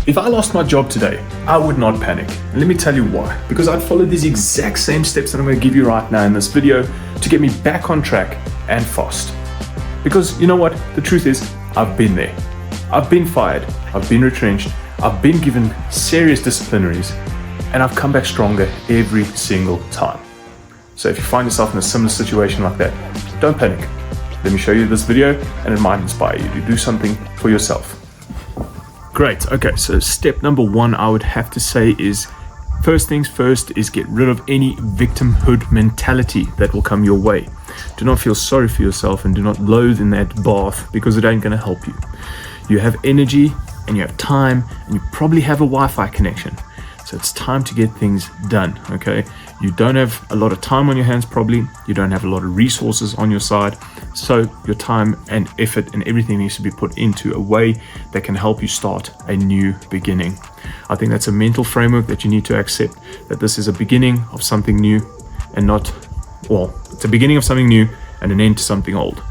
If I lost my job today, I would not panic. And let me tell you why. Because I'd follow these exact same steps that I'm going to give you right now in this video to get me back on track and fast. Because you know what? The truth is, I've been there. I've been fired. I've been retrenched. I've been given serious disciplinaries. And I've come back stronger every single time. So if you find yourself in a similar situation like that, don't panic. Let me show you this video and it might inspire you to do something for yourself. Great. Okay, so step number one, I would have to say is, first things first is get rid of any victimhood mentality that will come your way. Do not feel sorry for yourself and do not loathe in that bath because it ain't going to help you. You have energy and you have time and you probably have a Wi-Fi connection. So it's time to get things done, okay? You don't have a lot of time on your hands probably. You don't have a lot of resources on your side. So your time and effort and everything needs to be put into a way that can help you start a new beginning. I think that's a mental framework that you need to accept, that this is a beginning of something new and not, well, it's a beginning of something new and an end to something old.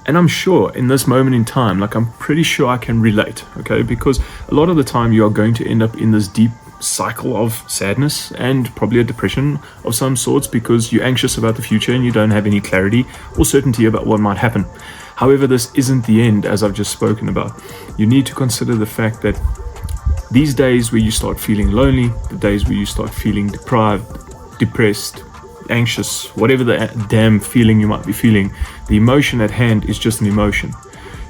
And I'm sure in this moment in time, like I'm pretty sure I can relate, okay? Because a lot of the time you are going to end up in this deep cycle of sadness and probably a depression of some sorts because you're anxious about the future and you don't have any clarity or certainty about what might happen. However, this isn't the end, as I've just spoken about. You need to consider the fact that these days where you start feeling lonely, the days where you start feeling deprived, depressed, anxious, whatever the damn feeling you might be feeling, the emotion at hand is just an emotion.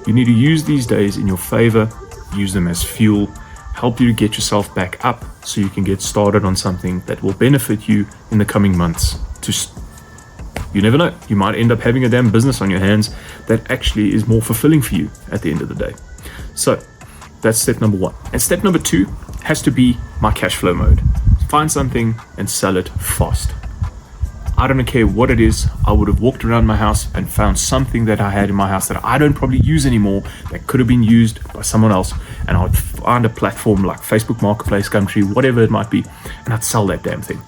You need to use these days in your favor, use them as fuel, help you to get yourself back up so you can get started on something that will benefit you in the coming months. You never know, you might end up having a damn business on your hands that actually is more fulfilling for you at the end of the day. So that's step number one. And step number two has to be my cash flow mode. Find something and sell it fast. I don't care what it is. I would have walked around my house and found something that I had in my house that I don't probably use anymore that could have been used by someone else, and I would find a platform like Facebook Marketplace, Gumtree, whatever it might be, and I'd sell that damn thing.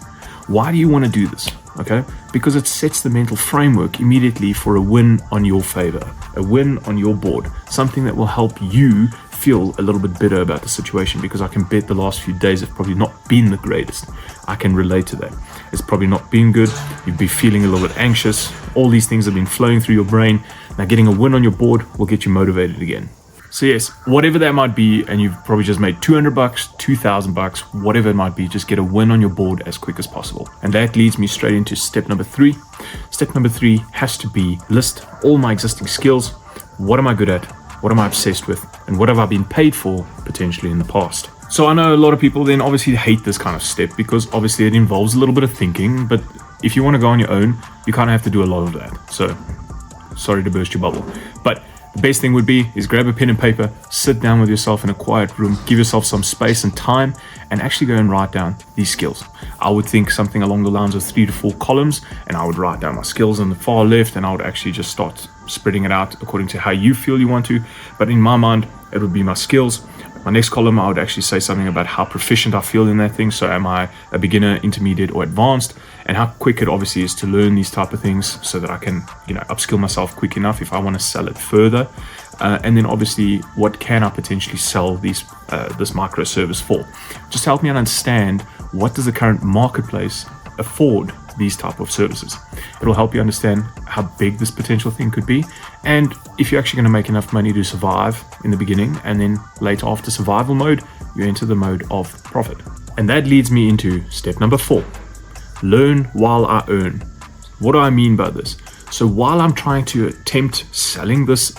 Why do you want to do this? Okay, because it sets the mental framework immediately for a win on your favor, a win on your board, something that will help you feel a little bit better about the situation, because I can bet the last few days have probably not been the greatest. I can relate to that. It's probably not been good. You'd be feeling a little bit anxious. All these things have been flowing through your brain. Now getting a win on your board will get you motivated again. So yes, whatever that might be, and you've probably just made $200, $2,000, whatever it might be, just get a win on your board as quick as possible. And that leads me straight into step number three. Step number three has to be list all my existing skills. What am I good at? What am I obsessed with? And what have I been paid for potentially in the past? So I know a lot of people then obviously hate this kind of step because obviously it involves a little bit of thinking, but if you want to go on your own, you kind of have to do a lot of that. So sorry to burst your bubble, but the best thing would be is grab a pen and paper, sit down with yourself in a quiet room, give yourself some space and time, and actually go and write down these skills. I would think something along the lines of 3 to 4 columns, and I would write down my skills on the far left, and I would actually just start spreading it out according to how you feel you want to. But in my mind, it would be my skills. My next column, I would actually say something about how proficient I feel in that thing. So am I a beginner, intermediate, or advanced? And how quick it obviously is to learn these type of things so that I can, upskill myself quick enough if I want to sell it further. And then obviously, what can I potentially sell this microservice for? Just help me understand, what does the current marketplace afford these type of services? It'll help you understand how big this potential thing could be, and if you're actually going to make enough money to survive in the beginning, and then later after survival mode, you enter the mode of profit. And that leads me into step number 4. Learn while I earn. What do I mean by this? So while I'm trying to attempt selling this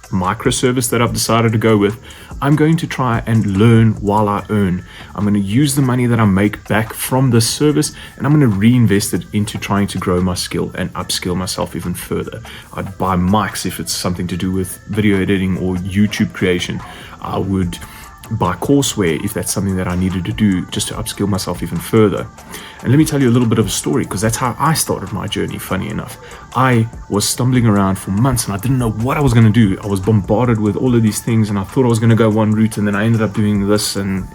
microservice that I've decided to go with, I'm going to try and learn while I earn. I'm going to use the money that I make back from this service, and I'm going to reinvest it into trying to grow my skill and upskill myself even further. I'd buy mics if it's something to do with video editing or YouTube creation. I would buy courseware if that's something that I needed to do just to upskill myself even further. And let me tell you a little bit of a story, because that's how I started my journey, funny enough. I was stumbling around for months and I didn't know what I was going to do. I was bombarded with all of these things and I thought I was going to go one route, and then I ended up doing this. And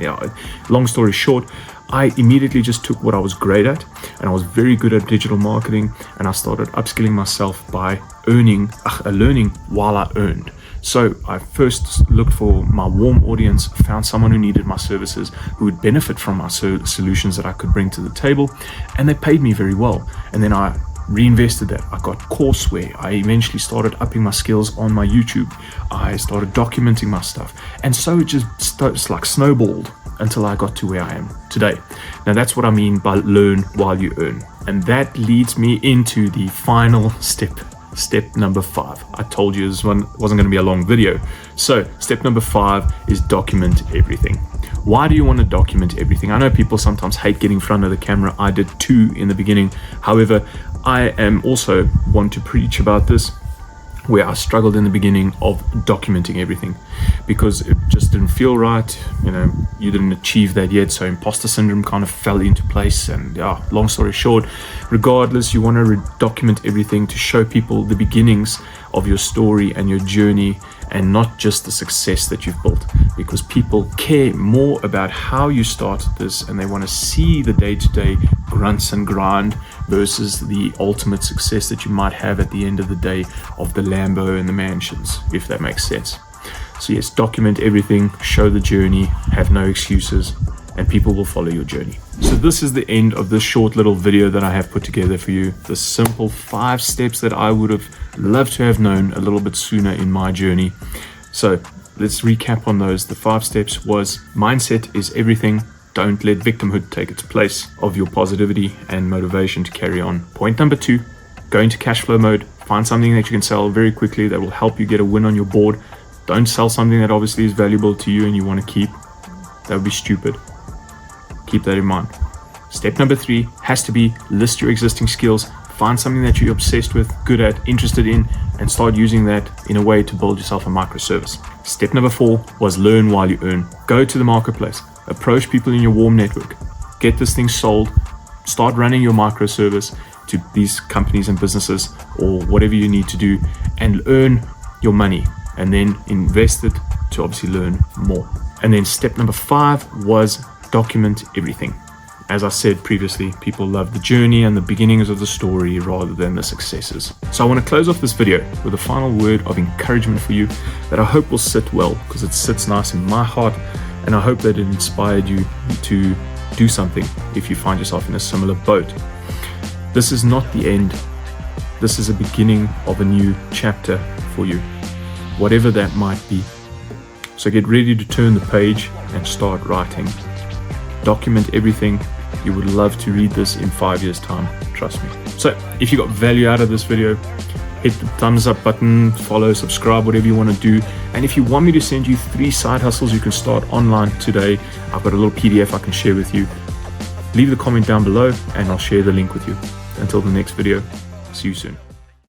long story short, I immediately just took what I was great at, and I was very good at digital marketing, and I started upskilling myself by learning while I earned. So I first looked for my warm audience, found someone who needed my services, who would benefit from my solutions that I could bring to the table, and they paid me very well. And then I reinvested that. I got courseware. I eventually started upping my skills on my YouTube. I started documenting my stuff. And so it just snowballed until I got to where I am today. Now that's what I mean by learn while you earn. And that leads me into the final step number 5. I told you this one wasn't going to be a long video. So step number 5 is document everything. Why do you want to document everything? I know people sometimes hate getting in front of the camera. I did too in the beginning. However, I am also want to preach about this, where I struggled in the beginning of documenting everything because it just didn't feel right. You didn't achieve that yet, so imposter syndrome kind of fell into place. And long story short, regardless, you want to document everything to show people the beginnings of your story and your journey, and not just the success that you've built, because people care more about how you started this, and they want to see the day-to-day grunts and grind versus the ultimate success that you might have at the end of the day of the Lambo and the mansions, if that makes sense. So yes, document everything, show the journey, have no excuses, and people will follow your journey. So this is the end of this short little video that I have put together for you. The simple 5 steps that I would have loved to have known a little bit sooner in my journey. So let's recap on those. The 5 steps was: mindset is everything. Don't let victimhood take its place of your positivity and motivation to carry on. Point number 2, go into cash flow mode. Find something that you can sell very quickly that will help you get a win on your board. Don't sell something that obviously is valuable to you and you want to keep. That would be stupid. Keep that in mind. Step number 3 has to be list your existing skills. Find something that you're obsessed with, good at, interested in, and start using that in a way to build yourself a microservice. Step number 4 was learn while you earn. Go to the marketplace. Approach people in your warm network. Get this thing sold. Start running your microservice to these companies and businesses, or whatever you need to do, and earn your money, and then invest it to obviously learn more. And then step number 5 was document everything. As I said previously, people love the journey and the beginnings of the story rather than the successes. So I want to close off this video with a final word of encouragement for you that I hope will sit well, because it sits nice in my heart, and I hope that it inspired you to do something if you find yourself in a similar boat. This is not the end. This is a beginning of a new chapter for you, whatever that might be. So get ready to turn the page and start writing. Document everything. You would love to read this in 5 years' time, trust me. So if you got value out of this video, hit the thumbs up button, follow, subscribe, whatever you want to do. And if you want me to send you 3 side hustles you can start online today, I've got a little PDF I can share with you. Leave the comment down below and I'll share the link with you. Until the next video, see you soon.